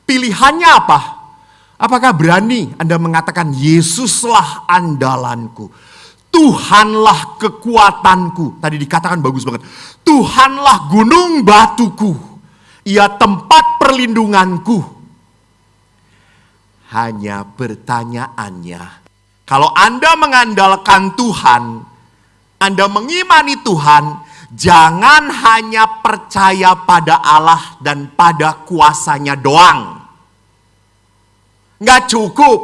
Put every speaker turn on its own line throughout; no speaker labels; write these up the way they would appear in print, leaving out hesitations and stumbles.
Pilihannya apa? Apakah berani Anda mengatakan Yesuslah andalanku, Tuhanlah kekuatanku. Tadi dikatakan bagus banget. Tuhanlah gunung batuku, Ia tempat perlindunganku. Hanya pertanyaannya, kalau Anda mengandalkan Tuhan, Anda mengimani Tuhan, jangan hanya percaya pada Allah dan pada kuasanya doang. Nggak cukup.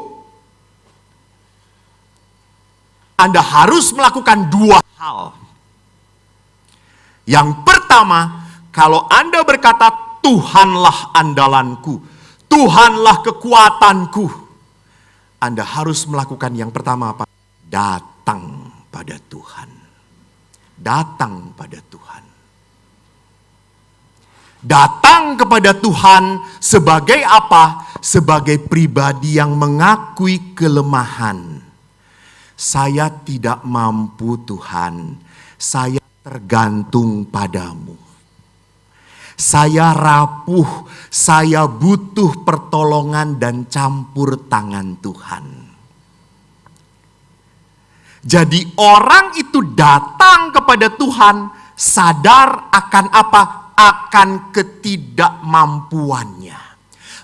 Anda harus melakukan dua hal. Yang pertama, kalau Anda berkata Tuhanlah andalanku, Tuhanlah kekuatanku, Anda harus melakukan yang pertama apa? Datang pada Tuhan. Datang pada Tuhan. Datang kepada Tuhan sebagai apa? Sebagai pribadi yang mengakui kelemahan. Saya tidak mampu Tuhan, saya tergantung padamu. Saya rapuh, saya butuh pertolongan dan campur tangan Tuhan. Jadi orang itu datang kepada Tuhan sadar akan apa? Akan ketidakmampuannya.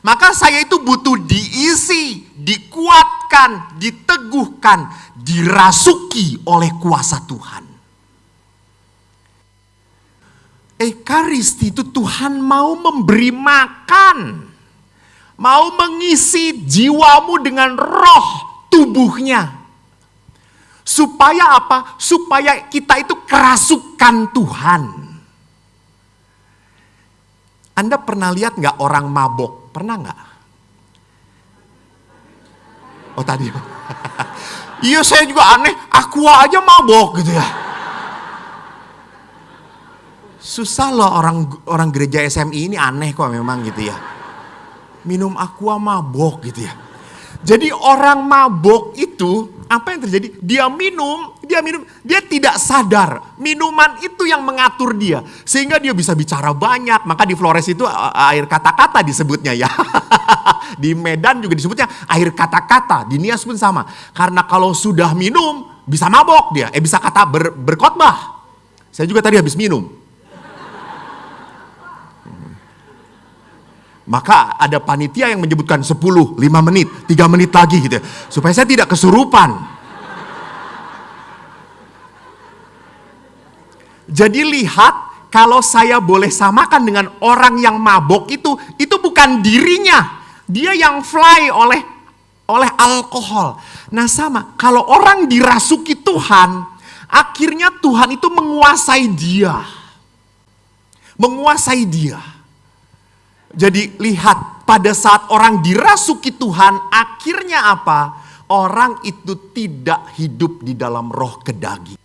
Maka saya itu butuh diisi, dikuatkan, diteguhkan, dirasuki oleh kuasa Tuhan. Ekaristi itu Tuhan mau memberi makan. Mau mengisi jiwamu dengan roh tubuhnya. Supaya apa? Supaya kita itu kerasukan Tuhan. Anda pernah lihat gak orang mabok? Pernah gak? Oh tadi. Iya saya juga aneh. Aqua aja mabok gitu ya. Susah loh orang gereja SMI ini aneh kok memang gitu ya. Minum Aqua mabok gitu ya. Jadi orang mabok itu apa yang terjadi? Dia minum, dia tidak sadar. Minuman itu yang mengatur dia. Sehingga dia bisa bicara banyak. Maka di Flores itu air kata-kata disebutnya ya. Di Medan juga disebutnya air kata-kata. Di Nias pun sama. Karena kalau sudah minum bisa mabok dia. Bisa kata berkhotbah. Saya juga tadi habis minum. Maka ada panitia yang menyebutkan 10, 5 menit, 3 menit lagi gitu ya. Supaya saya tidak kesurupan. Jadi lihat, kalau saya boleh samakan dengan orang yang mabok itu bukan dirinya. Dia yang fly oleh alkohol. Nah sama, kalau orang dirasuki Tuhan, akhirnya Tuhan itu menguasai dia. Menguasai dia. Jadi lihat, pada saat orang dirasuki Tuhan, akhirnya apa? Orang itu tidak hidup di dalam roh kedaging.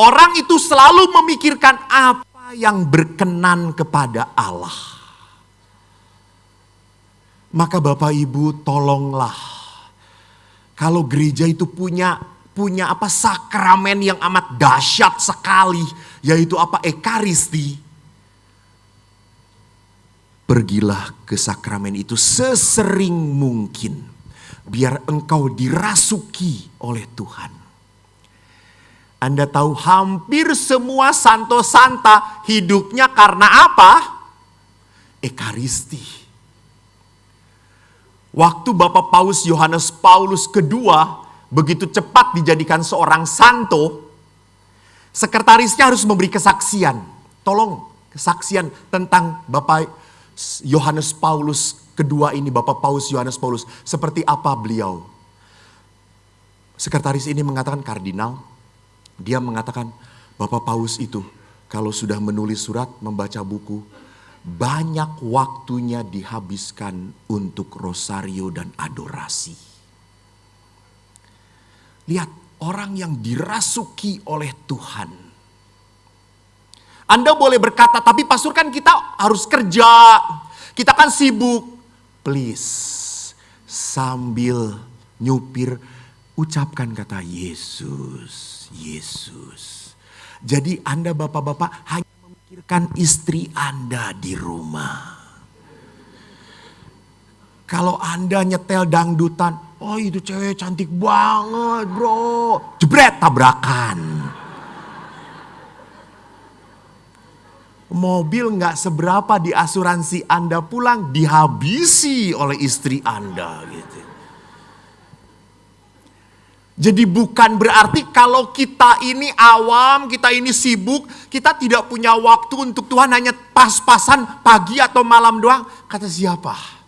Orang itu selalu memikirkan apa yang berkenan kepada Allah. Maka Bapak Ibu tolonglah. Kalau gereja itu punya apa sakramen yang amat dahsyat sekali, yaitu apa? Ekaristi. Pergilah ke sakramen itu sesering mungkin. Biar engkau dirasuki oleh Tuhan. Anda tahu hampir semua santo santa hidupnya karena apa? Ekaristi. Waktu Bapak Paus Yohanes Paulus kedua begitu cepat dijadikan seorang santo, sekretarisnya harus memberi kesaksian. Tolong kesaksian tentang Bapak Yohanes Paulus kedua ini, Bapak Paus Yohanes Paulus, seperti apa beliau? Sekretaris ini mengatakan, kardinal, dia mengatakan, Bapak Paus itu kalau sudah menulis surat, membaca buku, banyak waktunya dihabiskan untuk rosario dan adorasi. Lihat, orang yang dirasuki oleh Tuhan. Anda boleh berkata, tapi pastor kan kita harus kerja, kita kan sibuk. Please, sambil nyupir, ucapkan kata Yesus, Yesus. Jadi Anda bapak-bapak hanya memikirkan istri Anda di rumah. Kalau Anda nyetel dangdutan, oh itu cewek cantik banget bro. Jebret, tabrakan. Mobil nggak seberapa di asuransi Anda pulang dihabisi oleh istri Anda gitu. Jadi bukan berarti kalau kita ini awam, kita ini sibuk, kita tidak punya waktu untuk Tuhan hanya pas-pasan pagi atau malam doang. Kata siapa?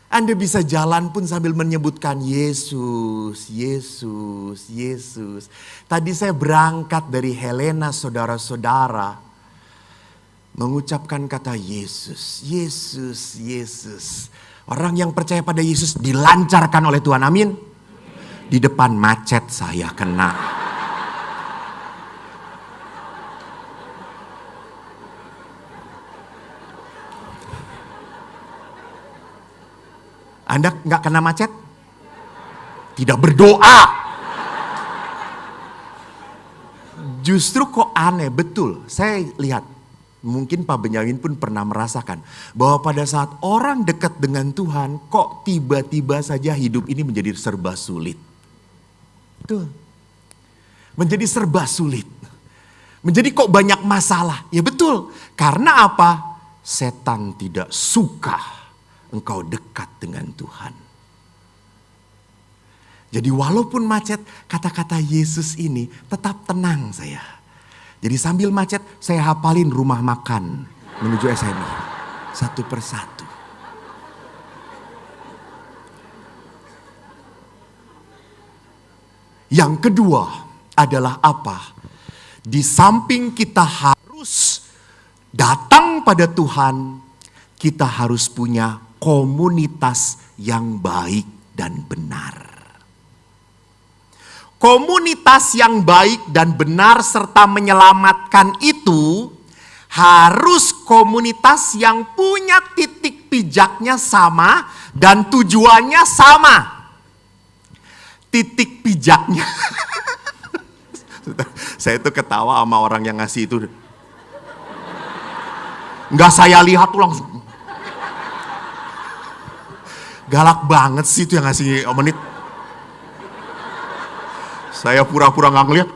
Anda bisa jalan pun sambil menyebutkan Yesus, Yesus, Yesus. Tadi saya berangkat dari Helena, saudara-saudara, mengucapkan kata Yesus, Yesus, Yesus. Orang yang percaya pada Yesus dilancarkan oleh Tuhan, amin. Di depan macet saya kena. Anda nggak kena macet? Tidak berdoa. Justru kok aneh, betul. Saya lihat, mungkin Pak Benyamin pun pernah merasakan bahwa pada saat orang dekat dengan Tuhan, kok tiba-tiba saja hidup ini menjadi serba sulit. Tuh. Menjadi serba sulit. Menjadi kok banyak masalah. Ya betul. Karena apa? Setan tidak suka engkau dekat dengan Tuhan. Jadi walaupun macet, kata-kata Yesus ini tetap tenang saya. Jadi sambil macet, saya hafalin rumah makan menuju SMI. Satu persatu. Yang kedua adalah apa? Di samping kita harus datang pada Tuhan, kita harus punya komunitas yang baik dan benar. Komunitas yang baik dan benar serta menyelamatkan itu harus komunitas yang punya titik pijaknya sama dan tujuannya sama. Titik pijaknya. Saya tuh ketawa sama orang yang ngasih itu. Nggak saya lihat tuh langsung. Galak banget sih itu yang ngasih menit. Saya pura-pura nggak ngeliat.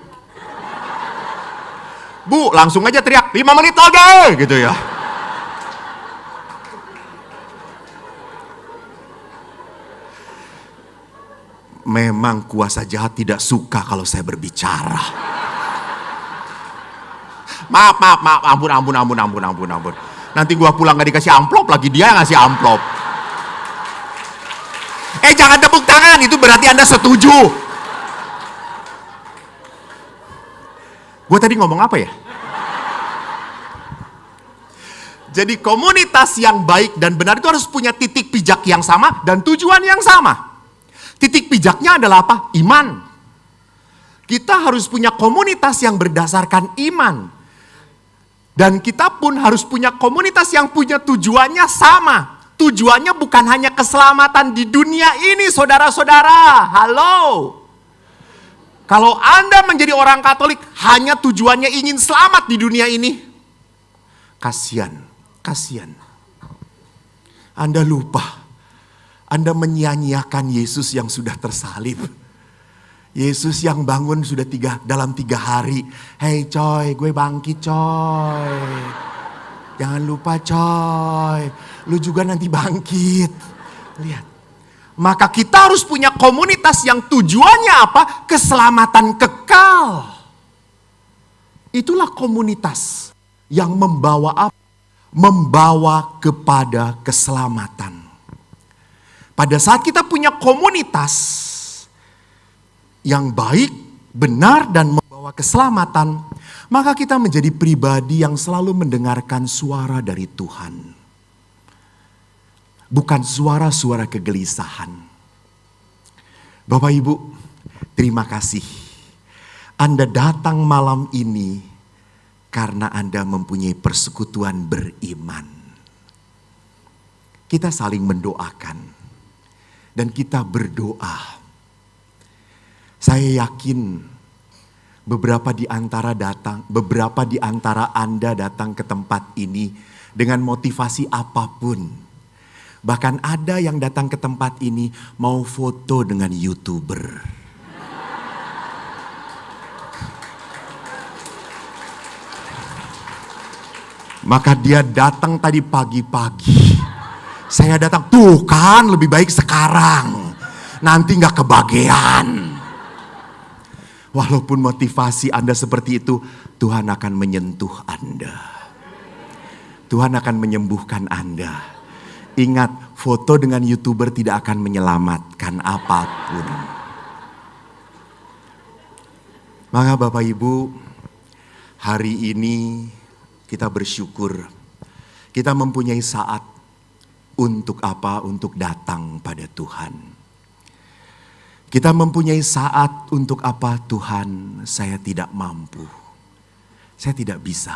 Bu, langsung aja teriak 5 menit lagi gitu ya. Memang kuasa jahat tidak suka kalau saya berbicara. Maaf, ampun. Nanti gua pulang gak dikasih amplop lagi, dia yang ngasih amplop. Jangan tepuk tangan, itu berarti Anda setuju. Gue tadi ngomong apa ya? Jadi komunitas yang baik dan benar itu harus punya titik pijak yang sama dan tujuan yang sama. Titik pijaknya adalah apa? Iman. Kita harus punya komunitas yang berdasarkan iman. Dan kita pun harus punya komunitas yang punya tujuannya sama. Tujuannya bukan hanya keselamatan di dunia ini, saudara-saudara. Halo. Kalau Anda menjadi orang Katolik, hanya tujuannya ingin selamat di dunia ini. Kasian. Anda lupa. Anda menyia-nyiakan Yesus yang sudah tersalib. Yesus yang bangun sudah dalam 3 hari. Hei coy, gue bangkit coy. Jangan lupa coy, lu juga nanti bangkit. Lihat. Maka kita harus punya komunitas yang tujuannya apa? Keselamatan kekal. Itulah komunitas yang membawa apa? Membawa kepada keselamatan. Pada saat kita punya komunitas yang baik, benar dan membawa keselamatan, maka kita menjadi pribadi yang selalu mendengarkan suara dari Tuhan. Bukan suara-suara kegelisahan. Bapak Ibu, terima kasih. Anda datang malam ini karena Anda mempunyai persekutuan beriman. Kita saling mendoakan dan kita berdoa. Saya yakin beberapa di antara Anda datang ke tempat ini dengan motivasi apapun Bahkan ada yang datang ke tempat ini mau foto dengan YouTuber. Maka dia datang tadi pagi-pagi. Saya datang, tuh kan lebih baik sekarang. Nanti gak kebagian. Walaupun motivasi Anda seperti itu, Tuhan akan menyentuh Anda. Tuhan akan menyembuhkan Anda. Ingat, foto dengan YouTuber tidak akan menyelamatkan apapun. Maka Bapak Ibu, hari ini kita bersyukur. Kita mempunyai saat untuk apa? Untuk datang pada Tuhan. Kita mempunyai saat untuk apa? Tuhan, saya tidak mampu. Saya tidak bisa.